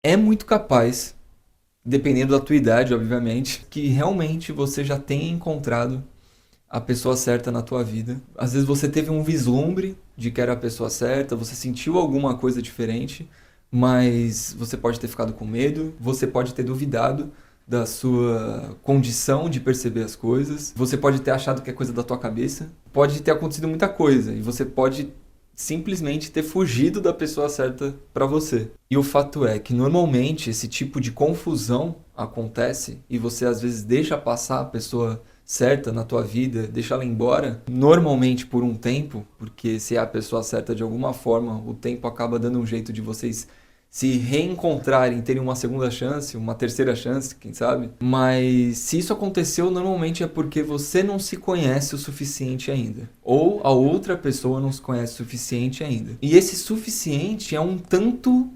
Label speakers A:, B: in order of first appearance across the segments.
A: É muito capaz, dependendo da tua idade, obviamente, que realmente você já tenha encontrado a pessoa certa na tua vida. Às vezes você teve um vislumbre de que era a pessoa certa, você sentiu alguma coisa diferente, mas você pode ter ficado com medo, você pode ter duvidado da sua condição de perceber as coisas, você pode ter achado que é coisa da tua cabeça, pode ter acontecido muita coisa e você pode simplesmente ter fugido da pessoa certa para você. E o fato é que normalmente esse tipo de confusão acontece e você às vezes deixa passar a pessoa certa na tua vida, deixa ela embora, normalmente por um tempo, porque se é a pessoa certa de alguma forma, o tempo acaba dando um jeito de vocês se reencontrarem, terem uma segunda chance, uma terceira chance, quem sabe. Mas se isso aconteceu, normalmente é porque você não se conhece o suficiente ainda. Ou a outra pessoa não se conhece o suficiente ainda. E esse suficiente é um tanto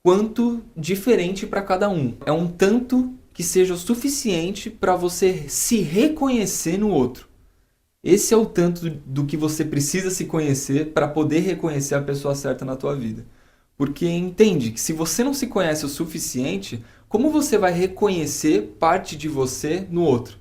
A: quanto diferente para cada um. É um tanto que seja o suficiente para você se reconhecer no outro. Esse é o tanto do que você precisa se conhecer para poder reconhecer a pessoa certa na tua vida. Porque entende que se você não se conhece o suficiente, como você vai reconhecer parte de você no outro?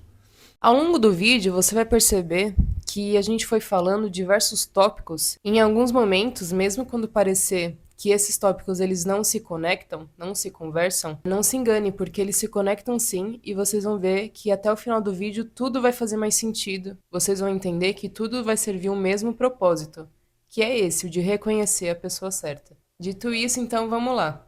B: Ao longo do vídeo, você vai perceber que a gente foi falando diversos tópicos. Em alguns momentos, mesmo quando parecer que esses tópicos eles não se conectam, não se conversam, não se engane, porque eles se conectam sim, e vocês vão ver que até o final do vídeo tudo vai fazer mais sentido. Vocês vão entender que tudo vai servir o mesmo propósito, que é esse, o de reconhecer a pessoa certa. Dito isso, então vamos lá.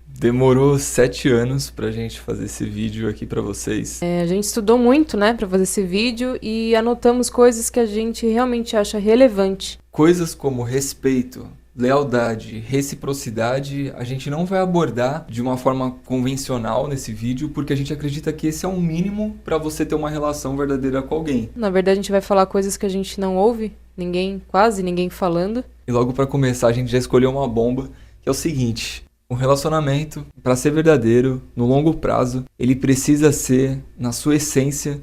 A: Demorou 7 anos pra gente fazer esse vídeo aqui pra vocês.
B: A gente estudou muito, né, para fazer esse vídeo e anotamos coisas que a gente realmente acha relevante.
A: Coisas como respeito, lealdade, reciprocidade, a gente não vai abordar de uma forma convencional nesse vídeo, porque a gente acredita que esse é um mínimo para você ter uma relação verdadeira com alguém.
B: Na verdade, a gente vai falar coisas que a gente não ouve, ninguém, quase ninguém falando.
A: E logo para começar, a gente já escolheu uma bomba, que é o seguinte: um relacionamento, para ser verdadeiro, no longo prazo, ele precisa ser, na sua essência,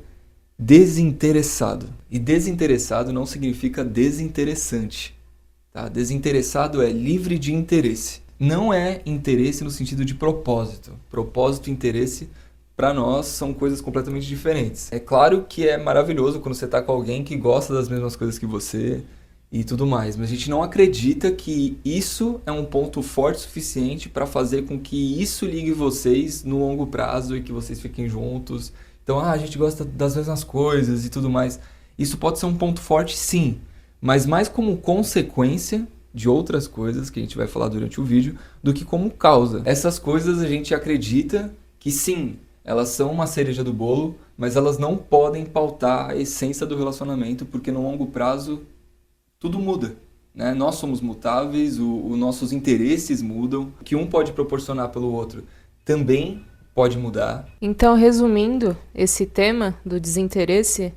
A: desinteressado. E desinteressado não significa desinteressante. Tá? Desinteressado é livre de interesse. Não é interesse no sentido de propósito. Propósito e interesse, para nós, são coisas completamente diferentes. É claro que é maravilhoso quando você está com alguém que gosta das mesmas coisas que você e tudo mais, mas a gente não acredita que isso é um ponto forte suficiente para fazer com que isso ligue vocês no longo prazo e que vocês fiquem juntos. Então, a gente gosta das mesmas coisas e tudo mais. Isso pode ser um ponto forte, sim, mas mais como consequência de outras coisas que a gente vai falar durante o vídeo do que como causa. Essas coisas a gente acredita que sim, elas são uma cereja do bolo, mas elas não podem pautar a essência do relacionamento, porque no longo prazo tudo muda. Né? Nós somos mutáveis, os nossos interesses mudam, o que um pode proporcionar pelo outro também pode mudar.
B: Então, resumindo esse tema do desinteresse,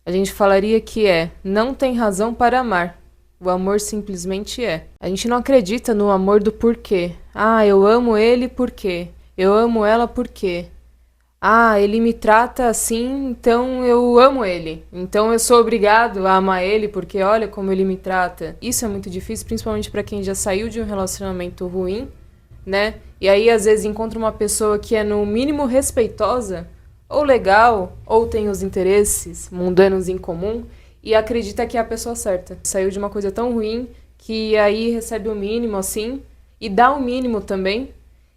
B: a gente falaria que não tem razão para amar. O amor simplesmente é. A gente não acredita no amor do porquê. Ah, eu amo ele porque. Eu amo ela porque. Ah, ele me trata assim, então eu amo ele. Então eu sou obrigado a amar ele porque olha como ele me trata. Isso é muito difícil, principalmente para quem já saiu de um relacionamento ruim, né? E aí às vezes encontra uma pessoa que é no mínimo respeitosa, ou legal, ou tem os interesses mundanos em comum e acredita que é a pessoa certa. Saiu de uma coisa tão ruim que aí recebe o mínimo assim e dá o mínimo também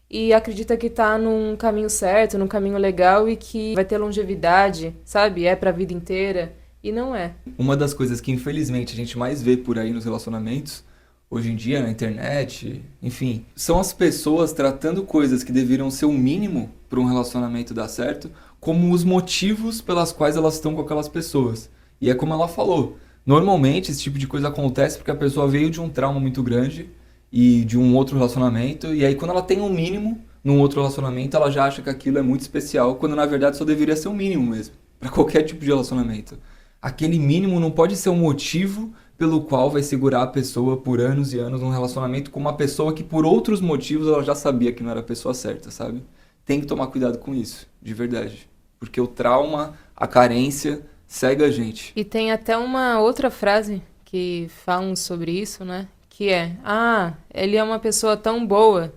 B: e acredita que tá num caminho certo, num caminho legal e que vai ter longevidade, sabe? É pra vida inteira. E não é.
A: Uma das coisas que infelizmente a gente mais vê por aí nos relacionamentos, hoje em dia na internet, enfim, são as pessoas tratando coisas que deveriam ser o mínimo para um relacionamento dar certo, como os motivos pelas quais elas estão com aquelas pessoas. E é como ela falou, normalmente esse tipo de coisa acontece porque a pessoa veio de um trauma muito grande e de um outro relacionamento, e aí quando ela tem um mínimo num outro relacionamento, ela já acha que aquilo é muito especial, quando na verdade só deveria ser o mínimo mesmo, para qualquer tipo de relacionamento. Aquele mínimo não pode ser um motivo pelo qual vai segurar a pessoa por anos e anos num relacionamento com uma pessoa que por outros motivos ela já sabia que não era a pessoa certa, sabe? Tem que tomar cuidado com isso, de verdade. Porque o trauma, a carência, cega a gente.
B: E tem até uma outra frase que falam sobre isso, né? Que é: ah, ele é uma pessoa tão boa,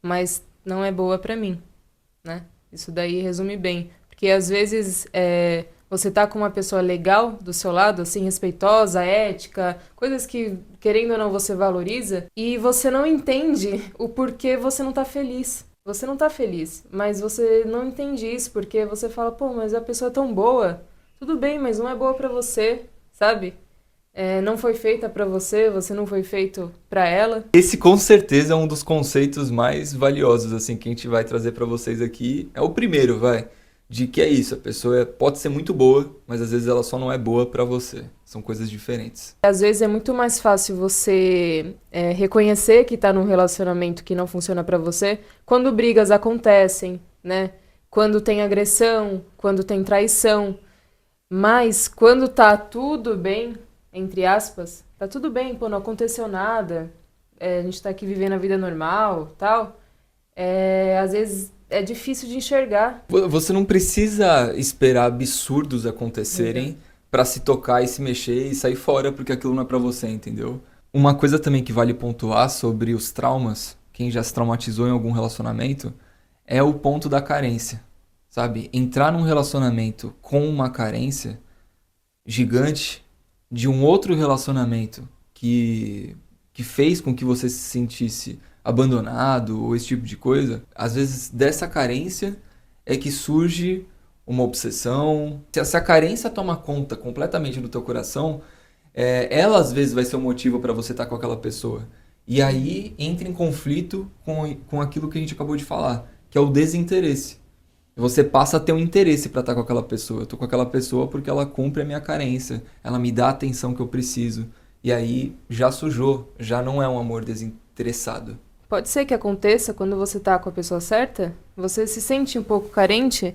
B: mas não é boa pra mim, né? Isso daí resume bem. Porque às vezes você tá com uma pessoa legal do seu lado, assim, respeitosa, ética, coisas que, querendo ou não, você valoriza, e você não entende o porquê você não tá feliz. Você não tá feliz, mas você não entende isso, porque você fala, pô, mas a pessoa é tão boa. Tudo bem, mas não é boa pra você, sabe? Não foi feita pra você, você não foi feito pra ela.
A: Esse com certeza é um dos conceitos mais valiosos assim que a gente vai trazer para vocês aqui. É o primeiro, vai, de que é isso, a pessoa pode ser muito boa, mas às vezes ela só não é boa para você. São coisas diferentes.
B: Às vezes é muito mais fácil você reconhecer que tá num relacionamento que não funciona pra você quando brigas acontecem, né? Quando tem agressão, quando tem traição. Mas quando tá tudo bem, entre aspas, tá tudo bem, pô, não aconteceu nada, a gente tá aqui vivendo a vida normal, tal, às vezes é difícil de enxergar.
A: Você não precisa esperar absurdos acontecerem para se tocar e se mexer e sair fora porque aquilo não é para você, entendeu? Uma coisa também que vale pontuar sobre os traumas, quem já se traumatizou em algum relacionamento, é o ponto da carência, sabe? Entrar num relacionamento com uma carência gigante de um outro relacionamento que fez com que você se sentisse abandonado ou esse tipo de coisa, às vezes dessa carência é que surge uma obsessão. Se essa carência toma conta completamente do teu coração, ela às vezes vai ser o motivo para você estar com aquela pessoa. E aí entra em conflito com aquilo que a gente acabou de falar, que é o desinteresse. Você passa a ter um interesse para estar com aquela pessoa. Eu tô com aquela pessoa porque ela cumpre a minha carência, ela me dá a atenção que eu preciso. E aí já sujou, já não é um amor desinteressado.
B: Pode ser que aconteça quando você tá com a pessoa certa, você se sente um pouco carente,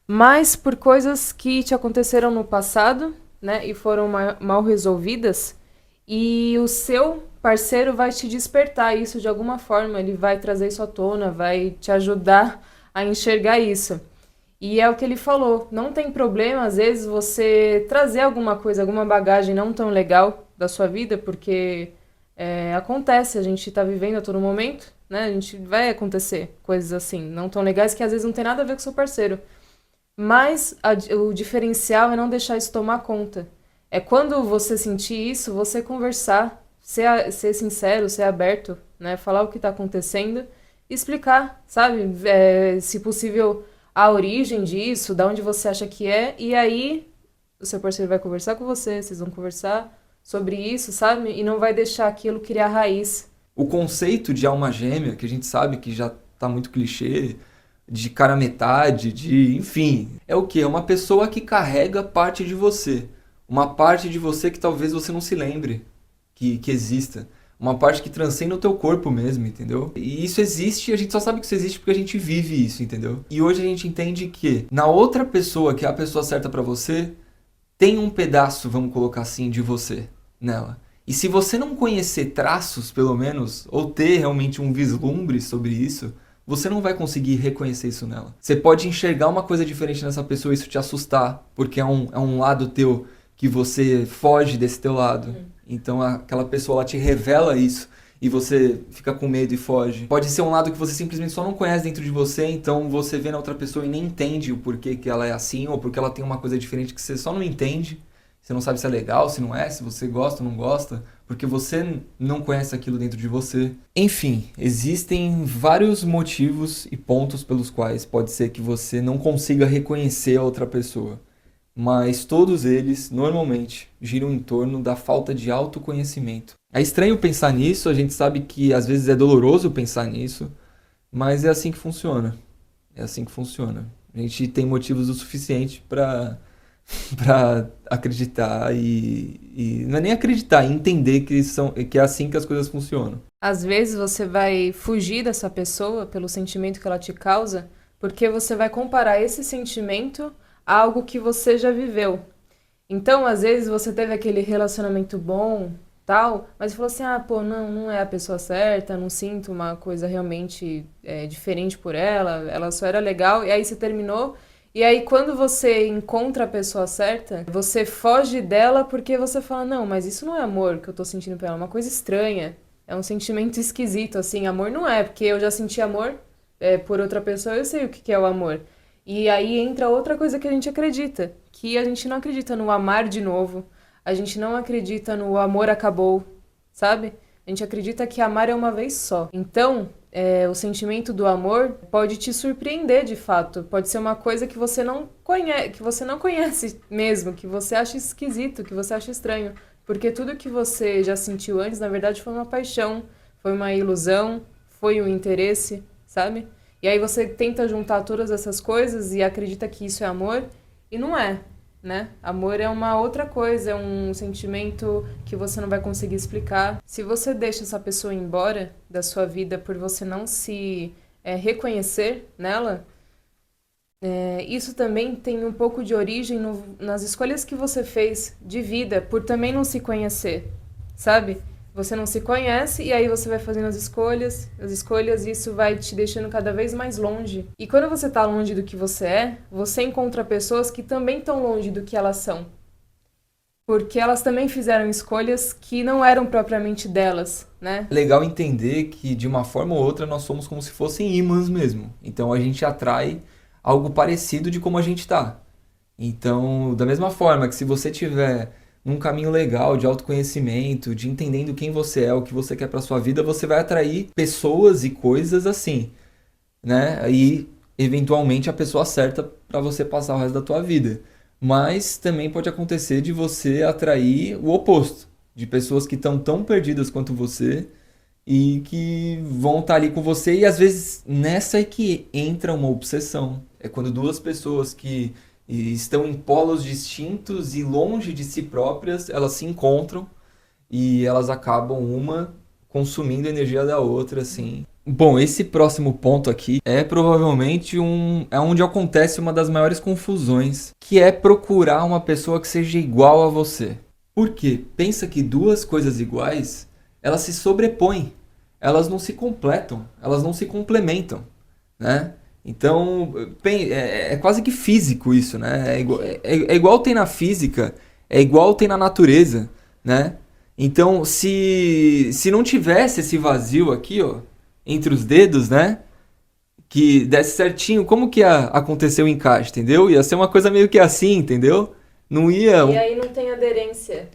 B: mas por coisas que te aconteceram no passado, né, e foram mal resolvidas, e o seu parceiro vai te despertar isso de alguma forma, ele vai trazer isso à tona, vai te ajudar a enxergar isso. E é o que ele falou, não tem problema, às vezes, você trazer alguma coisa, alguma bagagem não tão legal da sua vida, porque acontece, a gente tá vivendo a todo momento, né? A gente vai acontecer coisas assim, não tão legais, que às vezes não tem nada a ver com o seu parceiro. Mas o diferencial é não deixar isso tomar conta. É quando você sentir isso, você conversar, ser sincero, ser aberto, né? Falar o que tá acontecendo e explicar, sabe? Se possível, a origem disso, da onde você acha que é, e aí o seu parceiro vai conversar com você, vocês vão conversar sobre isso, sabe? E não vai deixar aquilo criar raiz.
A: O conceito de alma gêmea, que a gente sabe que já tá muito clichê, de cara metade, enfim, é o quê? É uma pessoa que carrega parte de você. Uma parte de você que talvez você não se lembre que exista. Uma parte que transcende o teu corpo mesmo, entendeu? E isso existe, e a gente só sabe que isso existe porque a gente vive isso, entendeu? E hoje a gente entende que na outra pessoa, que é a pessoa certa pra você, tem um pedaço, vamos colocar assim, de você nela. E se você não conhecer traços, pelo menos, ou ter realmente um vislumbre sobre isso, você não vai conseguir reconhecer isso nela. Você pode enxergar uma coisa diferente nessa pessoa e isso te assustar, porque é um lado teu que você foge desse teu lado. Então aquela pessoa ela te revela isso e você fica com medo e foge. Pode ser um lado que você simplesmente só não conhece dentro de você, então você vê na outra pessoa e nem entende o porquê que ela é assim, ou porque ela tem uma coisa diferente que você só não entende. Você não sabe se é legal, se não é, se você gosta ou não gosta, porque você não conhece aquilo dentro de você. Enfim, existem vários motivos e pontos pelos quais pode ser que você não consiga reconhecer a outra pessoa. Mas todos eles, normalmente, giram em torno da falta de autoconhecimento. É estranho pensar nisso, a gente sabe que às vezes é doloroso pensar nisso, mas é assim que funciona. É assim que funciona. A gente tem motivos o suficiente para acreditar e não é nem acreditar, é entender que é assim que as coisas funcionam.
B: Às vezes você vai fugir dessa pessoa pelo sentimento que ela te causa, porque você vai comparar esse sentimento a algo que você já viveu. Então, às vezes você teve aquele relacionamento bom, tal, mas falou assim, pô, não é a pessoa certa, não sinto uma coisa realmente diferente por ela só era legal, e aí você terminou. E aí, quando você encontra a pessoa certa, você foge dela porque você fala, não, mas isso não é amor que eu tô sentindo por ela, é uma coisa estranha. É um sentimento esquisito, assim, amor não é, porque eu já senti amor por outra pessoa, eu sei o que é o amor. E aí entra outra coisa que a gente acredita, que a gente não acredita no amar de novo, a gente não acredita no amor acabou, sabe? A gente acredita que amar é uma vez só. Então, o sentimento do amor pode te surpreender de fato. Pode ser uma coisa que você não conhece mesmo, que você acha esquisito, que você acha estranho. Porque tudo que você já sentiu antes, na verdade, foi uma paixão, foi uma ilusão, foi um interesse, sabe? E aí você tenta juntar todas essas coisas e acredita que isso é amor, e não é, né? Amor é uma outra coisa, é um sentimento que você não vai conseguir explicar. Se você deixa essa pessoa embora da sua vida por você não se reconhecer nela, isso também tem um pouco de origem nas escolhas que você fez de vida, por também não se conhecer, sabe? Você não se conhece e aí você vai fazendo as escolhas e isso vai te deixando cada vez mais longe. E quando você tá longe do que você encontra pessoas que também estão longe do que elas são. Porque elas também fizeram escolhas que não eram propriamente delas, né?
A: É legal entender que de uma forma ou outra nós somos como se fossem ímãs mesmo. Então a gente atrai algo parecido de como a gente tá. Então, da mesma forma que se você tiver num caminho legal de autoconhecimento, de entendendo quem você é, o que você quer para sua vida, você vai atrair pessoas e coisas assim, né? E eventualmente a pessoa certa para você passar o resto da tua vida. Mas também pode acontecer de você atrair o oposto, de pessoas que estão tão perdidas quanto você e que vão estar ali com você e às vezes nessa é que entra uma obsessão. É quando duas pessoas que estão em polos distintos e longe de si próprias, elas se encontram e elas acabam uma consumindo a energia da outra, assim. Bom, esse próximo ponto aqui é provavelmente é onde acontece uma das maiores confusões, que é procurar uma pessoa que seja igual a você. Por quê? Pensa que duas coisas iguais, elas se sobrepõem, elas não se completam, elas não se complementam, né? Então, é quase que físico isso, né? É igual tem na física, é igual tem na natureza, né? Então, se não tivesse esse vazio aqui, ó, entre os dedos, né? Que desse certinho, como que ia acontecer o encaixe, entendeu? Ia ser uma coisa meio que assim, entendeu? Não ia.
B: E aí não tem aderência.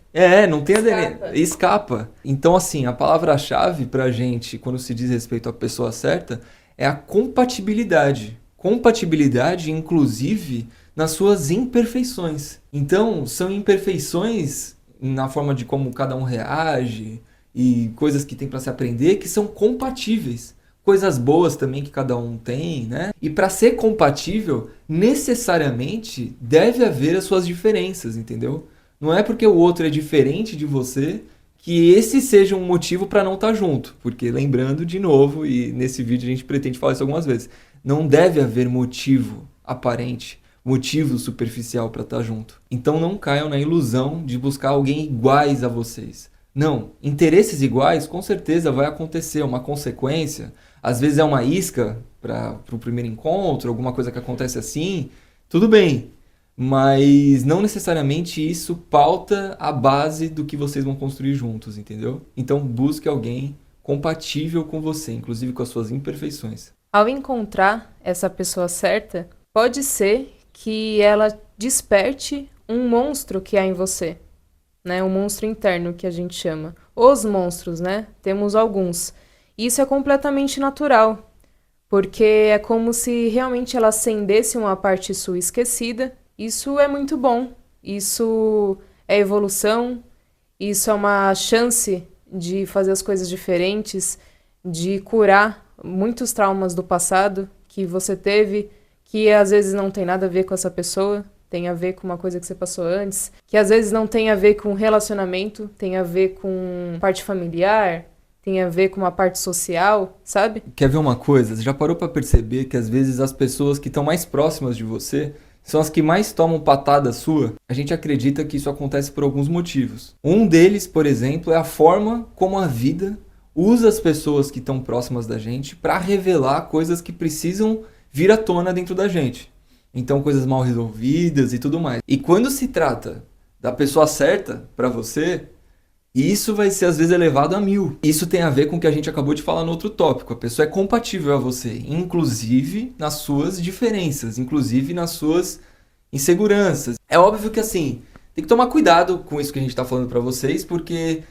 A: Não tem aderência. Escapa. Então, assim, a palavra-chave pra gente, quando se diz respeito à pessoa certa, é a compatibilidade. Compatibilidade, inclusive, nas suas imperfeições. Então, são imperfeições na forma de como cada um reage e coisas que tem para se aprender que são compatíveis. Coisas boas também que cada um tem, né? E para ser compatível, necessariamente deve haver as suas diferenças, entendeu? Não é porque o outro é diferente de você que esse seja um motivo para não estar junto. Porque, lembrando de novo, e nesse vídeo a gente pretende falar isso algumas vezes, não deve haver motivo aparente, motivo superficial para estar junto. Então não caiam na ilusão de buscar alguém iguais a vocês. Não, interesses iguais com certeza vai acontecer, uma consequência. Às vezes é uma isca para o primeiro encontro, alguma coisa que acontece assim, tudo bem. Mas não necessariamente isso pauta a base do que vocês vão construir juntos, entendeu? Então busque alguém compatível com você, inclusive com as suas imperfeições.
B: Ao encontrar essa pessoa certa, pode ser que ela desperte um monstro que há em você, né? Um monstro interno que a gente chama. Os monstros, né? Temos alguns. Isso é completamente natural, porque é como se realmente ela acendesse uma parte sua esquecida. Isso é muito bom. Isso é evolução. Isso é uma chance de fazer as coisas diferentes, de curar muitos traumas do passado que você teve, que às vezes não tem nada a ver com essa pessoa, tem a ver com uma coisa que você passou antes, que às vezes não tem a ver com relacionamento, tem a ver com parte familiar, tem a ver com uma parte social, sabe?
A: Quer ver uma coisa? Você já parou para perceber que às vezes as pessoas que estão mais próximas de você são as que mais tomam patada sua? A gente acredita que isso acontece por alguns motivos. Um deles, por exemplo, é a forma como a vida usa as pessoas que estão próximas da gente para revelar coisas que precisam vir à tona dentro da gente. Então, coisas mal resolvidas e tudo mais. E quando se trata da pessoa certa para você, E isso vai ser, às vezes, elevado a 1000. Isso tem a ver com o que a gente acabou de falar no outro tópico. A pessoa é compatível a você, inclusive nas suas diferenças, inclusive nas suas inseguranças. É óbvio que, assim, tem que tomar cuidado com isso que a gente está falando para vocês, porque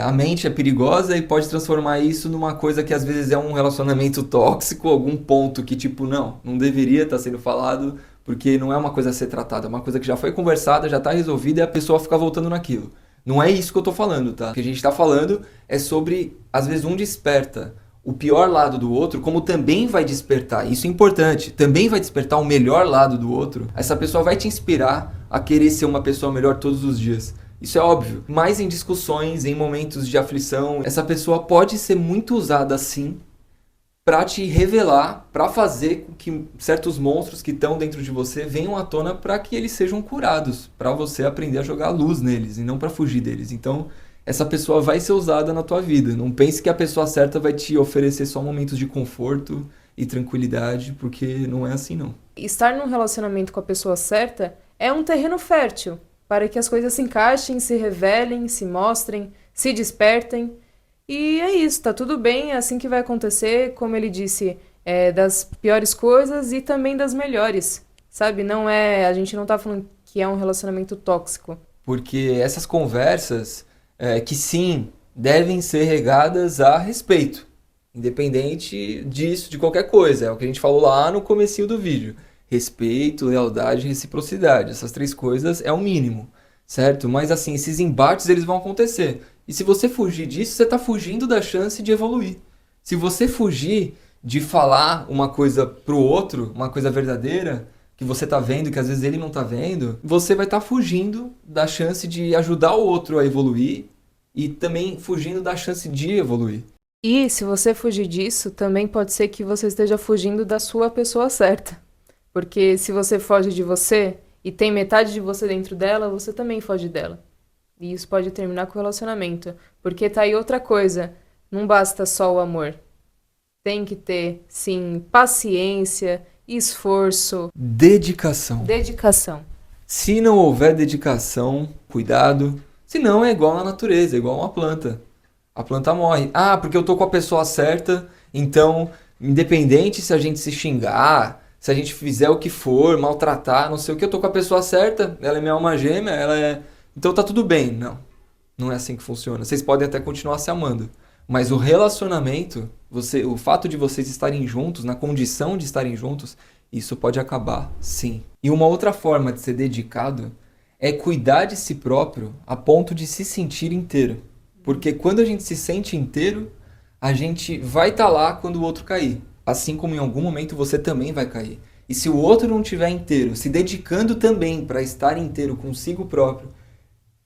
A: a mente é perigosa e pode transformar isso numa coisa que, às vezes, é um relacionamento tóxico, algum ponto que, tipo, não deveria estar sendo falado, porque não é uma coisa a ser tratada, é uma coisa que já foi conversada, já está resolvida e a pessoa fica voltando naquilo. Não é isso que eu tô falando, tá? O que a gente tá falando é sobre, às vezes, um desperta o pior lado do outro, como também vai despertar, isso é importante, também vai despertar o melhor lado do outro. Essa pessoa vai te inspirar a querer ser uma pessoa melhor todos os dias. Isso é óbvio. Mas em discussões, em momentos de aflição, essa pessoa pode ser muito usada assim para te revelar, para fazer com que certos monstros que estão dentro de você venham à tona para que eles sejam curados, para você aprender a jogar luz neles e não para fugir deles. Então, essa pessoa vai ser usada na tua vida. Não pense que a pessoa certa vai te oferecer só momentos de conforto e tranquilidade, porque não é assim não.
B: Estar num relacionamento com a pessoa certa é um terreno fértil para que as coisas se encaixem, se revelem, se mostrem, se despertem. E é isso, tá tudo bem, é assim que vai acontecer, como ele disse, das piores coisas e também das melhores, sabe? A gente não tá falando que é um relacionamento tóxico.
A: Porque essas conversas, que sim, devem ser regadas a respeito, independente disso, de qualquer coisa, é o que a gente falou lá no comecinho do vídeo. Respeito, lealdade e reciprocidade, essas 3 coisas é o mínimo, certo? Mas assim, esses embates eles vão acontecer. E se você fugir disso, você está fugindo da chance de evoluir. Se você fugir de falar uma coisa pro outro, uma coisa verdadeira, que você está vendo, que às vezes ele não está vendo, você vai estar fugindo da chance de ajudar o outro a evoluir e também fugindo da chance de evoluir.
B: E se você fugir disso, também pode ser que você esteja fugindo da sua pessoa certa. Porque se você foge de você e tem metade de você dentro dela, você também foge dela. E isso pode terminar com o relacionamento. Porque tá aí outra coisa. Não basta só o amor. Tem que ter, sim, paciência, esforço.
A: Dedicação.
B: Dedicação.
A: Se não houver dedicação, cuidado. Senão é igual na natureza, é igual uma planta. A planta morre. Ah, porque eu tô com a pessoa certa, então, independente se a gente se xingar, se a gente fizer o que for, maltratar, não sei o que, eu tô com a pessoa certa, ela é minha alma gêmea, ela é... Então tá tudo bem. Não, não é assim que funciona. Vocês podem até continuar se amando, mas o relacionamento, o fato de vocês estarem juntos, na condição de estarem juntos, isso pode acabar, sim. E uma outra forma de ser dedicado é cuidar de si próprio a ponto de se sentir inteiro. Porque quando a gente se sente inteiro, a gente vai estar lá quando o outro cair. Assim como em algum momento você também vai cair. E se o outro não estiver inteiro, se dedicando também para estar inteiro consigo próprio,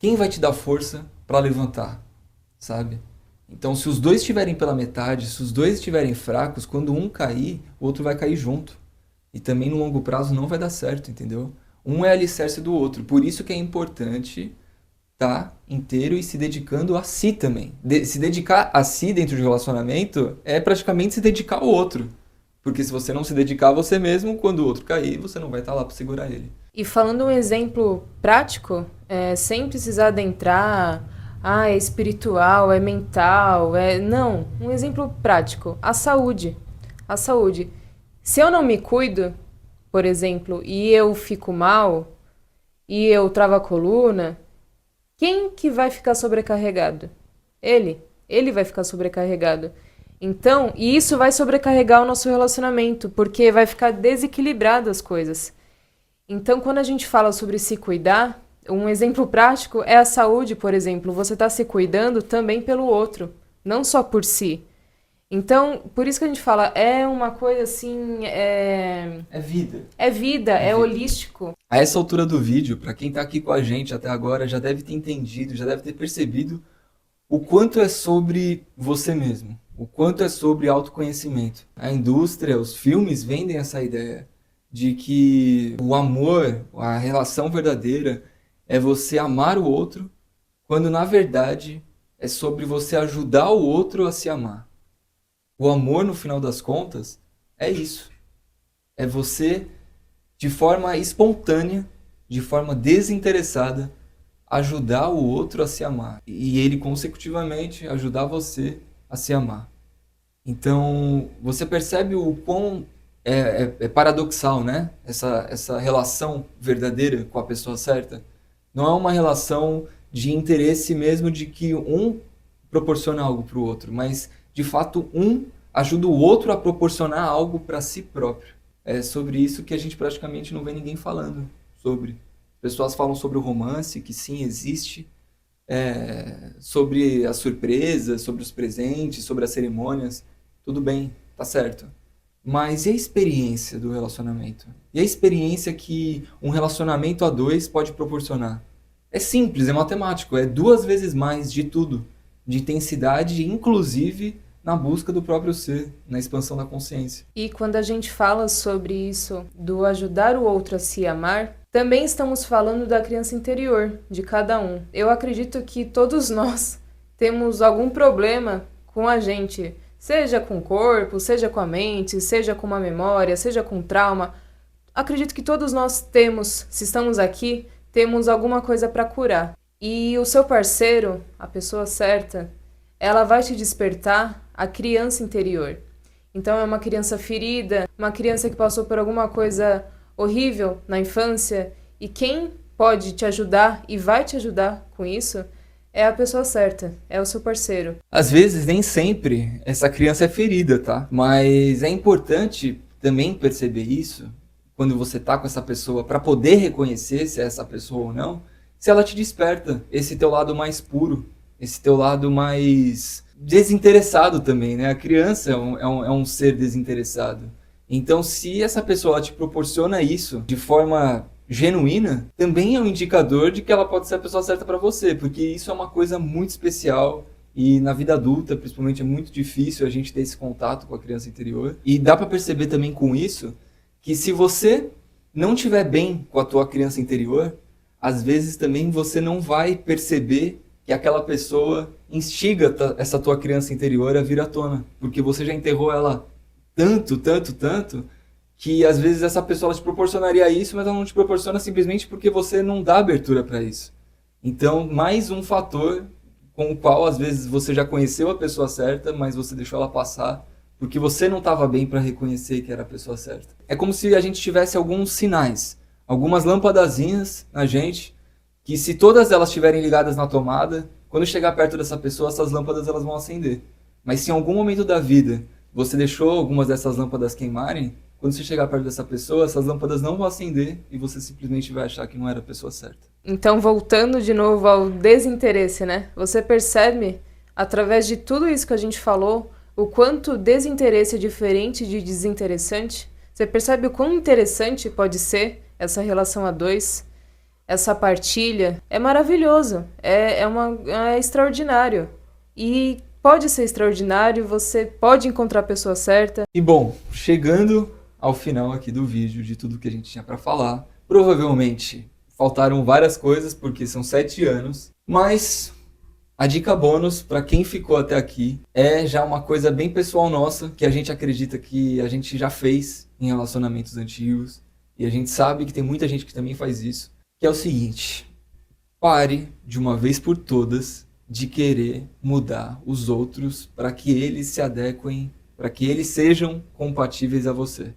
A: quem vai te dar força para levantar, sabe? Então, se os dois estiverem pela metade, se os dois estiverem fracos, quando um cair, o outro vai cair junto. E também no longo prazo não vai dar certo, entendeu? Um é alicerce do outro. Por isso que é importante estar inteiro e se dedicando a si também. Se dedicar a si dentro de um relacionamento é praticamente se dedicar ao outro. Porque se você não se dedicar a você mesmo, quando o outro cair, você não vai estar lá para segurar ele.
B: E falando um exemplo prático, sem precisar adentrar, é espiritual, é mental, Não, um exemplo prático, a saúde. A saúde. Se eu não me cuido, por exemplo, e eu fico mal, e eu travo a coluna, quem que vai ficar sobrecarregado? Ele. Ele vai ficar sobrecarregado. Então, e isso vai sobrecarregar o nosso relacionamento, porque vai ficar desequilibrado as coisas. Então, quando a gente fala sobre se cuidar, um exemplo prático é a saúde, por exemplo. Você está se cuidando também pelo outro, não só por si. Então, por isso que a gente fala, é uma coisa assim,
A: É vida.
B: É vida, é holístico.
A: A essa altura do vídeo, para quem está aqui com a gente até agora, já deve ter entendido, já deve ter percebido o quanto é sobre você mesmo, o quanto é sobre autoconhecimento. A indústria, os filmes vendem essa ideia de que o amor, a relação verdadeira, é você amar o outro, quando na verdade é sobre você ajudar o outro a se amar. O amor, no final das contas, é isso. É você, de forma espontânea, de forma desinteressada, ajudar o outro a se amar. E ele, consecutivamente, ajudar você a se amar. Então, você percebe o quão é paradoxal, né? Essa relação verdadeira com a pessoa certa. Não é uma relação de interesse mesmo de que um proporciona algo para o outro, mas, de fato, um ajuda o outro a proporcionar algo para si próprio. É sobre isso que a gente praticamente não vê ninguém falando sobre. Pessoas falam sobre o romance, que sim, existe, sobre as surpresas, sobre os presentes, sobre as cerimônias. Tudo bem, tá certo. Mas e a experiência do relacionamento? E a experiência que um relacionamento a dois pode proporcionar? É simples, é matemático, é 2 vezes mais de tudo, de intensidade, inclusive na busca do próprio ser, na expansão da consciência.
B: E quando a gente fala sobre isso, do ajudar o outro a se amar, também estamos falando da criança interior de cada um. Eu acredito que todos nós temos algum problema com a gente, seja com o corpo, seja com a mente, seja com uma memória, seja com trauma. Acredito que todos nós temos, se estamos aqui, temos alguma coisa para curar. E o seu parceiro, a pessoa certa, ela vai te despertar a criança interior. Então é uma criança ferida, uma criança que passou por alguma coisa horrível na infância, e quem pode te ajudar e vai te ajudar com isso é a pessoa certa, é o seu parceiro.
A: Às vezes, nem sempre essa criança é ferida, tá? Mas é importante também perceber isso quando você tá com essa pessoa, para poder reconhecer se é essa pessoa ou não, se ela te desperta esse teu lado mais puro, esse teu lado mais desinteressado também, né? A criança é um ser desinteressado. Então, se essa pessoa te proporciona isso de forma genuína, também é um indicador de que ela pode ser a pessoa certa para você, porque isso é uma coisa muito especial e na vida adulta, principalmente, é muito difícil a gente ter esse contato com a criança interior. E dá para perceber também com isso que se você não estiver bem com a tua criança interior, às vezes também você não vai perceber que aquela pessoa instiga essa tua criança interior a vir à tona, porque você já enterrou ela tanto, que às vezes essa pessoa ela te proporcionaria isso, mas ela não te proporciona simplesmente porque você não dá abertura para isso. Então, mais um fator com o qual às vezes você já conheceu a pessoa certa, mas você deixou ela passar porque você não estava bem para reconhecer que era a pessoa certa. É como se a gente tivesse alguns sinais, algumas lâmpadazinhas na gente, que se todas elas estiverem ligadas na tomada, quando chegar perto dessa pessoa, essas lâmpadas elas vão acender. Mas se em algum momento da vida você deixou algumas dessas lâmpadas queimarem, quando você chegar perto dessa pessoa, essas lâmpadas não vão acender e você simplesmente vai achar que não era a pessoa certa.
B: Então, voltando de novo ao desinteresse, né? Você percebe, através de tudo isso que a gente falou, o quanto desinteresse é diferente de desinteressante? Você percebe o quão interessante pode ser essa relação a dois? Essa partilha? É maravilhoso, é extraordinário. E pode ser extraordinário, você pode encontrar a pessoa certa.
A: E bom, chegando ao final aqui do vídeo, de tudo que a gente tinha para falar, provavelmente faltaram várias coisas, porque são 7 anos, mas a dica bônus para quem ficou até aqui é já uma coisa bem pessoal nossa, que a gente acredita que a gente já fez em relacionamentos antigos, e a gente sabe que tem muita gente que também faz isso, que é o seguinte: pare de uma vez por todas de querer mudar os outros para que eles se adequem, para que eles sejam compatíveis a você.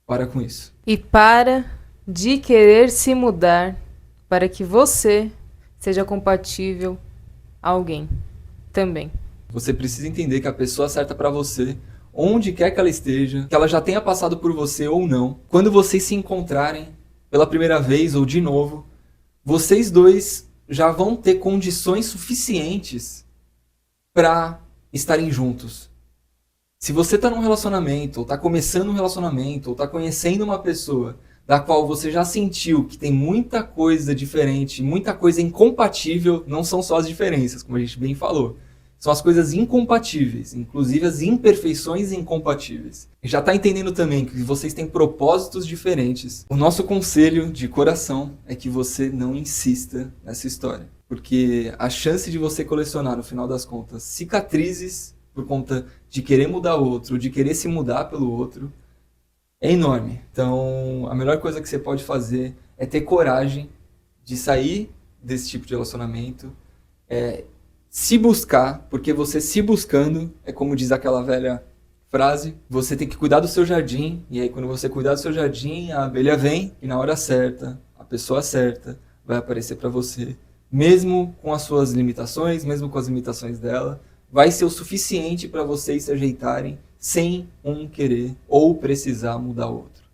A: Para com isso.
B: E para de querer se mudar para que você seja compatível a alguém também.
A: Você precisa entender que a pessoa certa para você, onde quer que ela esteja, que ela já tenha passado por você ou não, quando vocês se encontrarem pela primeira vez ou de novo, vocês dois já vão ter condições suficientes para estarem juntos. Se você está num relacionamento, ou está começando um relacionamento, ou está conhecendo uma pessoa da qual você já sentiu que tem muita coisa diferente, muita coisa incompatível, não são só as diferenças, como a gente bem falou. São as coisas incompatíveis, inclusive as imperfeições incompatíveis. E já está entendendo também que vocês têm propósitos diferentes. O nosso conselho de coração é que você não insista nessa história. Porque a chance de você colecionar, no final das contas, cicatrizes por conta de querer mudar o outro, de querer se mudar pelo outro, é enorme. Então, a melhor coisa que você pode fazer é ter coragem de sair desse tipo de relacionamento é se buscar, porque você se buscando, é como diz aquela velha frase, você tem que cuidar do seu jardim, e aí quando você cuidar do seu jardim, a abelha vem e na hora certa, a pessoa certa vai aparecer para você, mesmo com as suas limitações, mesmo com as limitações dela, vai ser o suficiente para vocês se ajeitarem sem um querer ou precisar mudar o outro.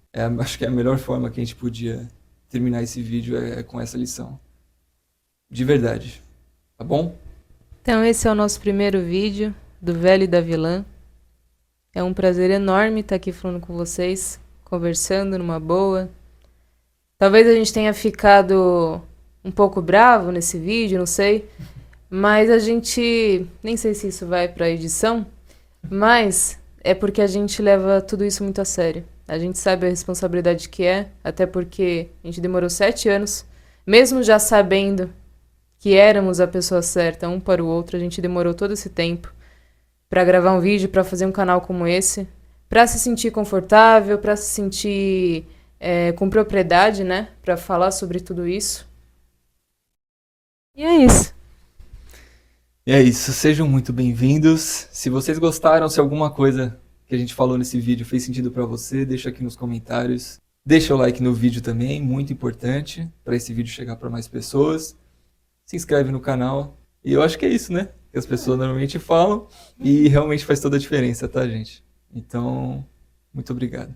A: Acho que é a melhor forma que a gente podia terminar esse vídeo é com essa lição. De verdade. Tá bom?
B: Então esse é o nosso primeiro vídeo do Velho e da Vilã. É um prazer enorme estar aqui falando com vocês, conversando numa boa. Talvez a gente tenha ficado um pouco bravo nesse vídeo, não sei. Mas a gente... Nem sei se isso vai para edição, mas é porque a gente leva tudo isso muito a sério. A gente sabe a responsabilidade que é, até porque a gente demorou 7 anos, mesmo já sabendo que éramos a pessoa certa um para o outro, a gente demorou todo esse tempo para gravar um vídeo, para fazer um canal como esse, para se sentir confortável, para se sentir com propriedade, né, para falar sobre tudo isso. E é isso.
A: E é isso, sejam muito bem-vindos. Se vocês gostaram, se alguma coisa que a gente falou nesse vídeo fez sentido para você, deixa aqui nos comentários. Deixa o like no vídeo também, muito importante, para esse vídeo chegar para mais pessoas. Se inscreve no canal. E eu acho que é isso, né? Que as pessoas normalmente falam e realmente faz toda a diferença, tá, gente? Então, muito obrigado.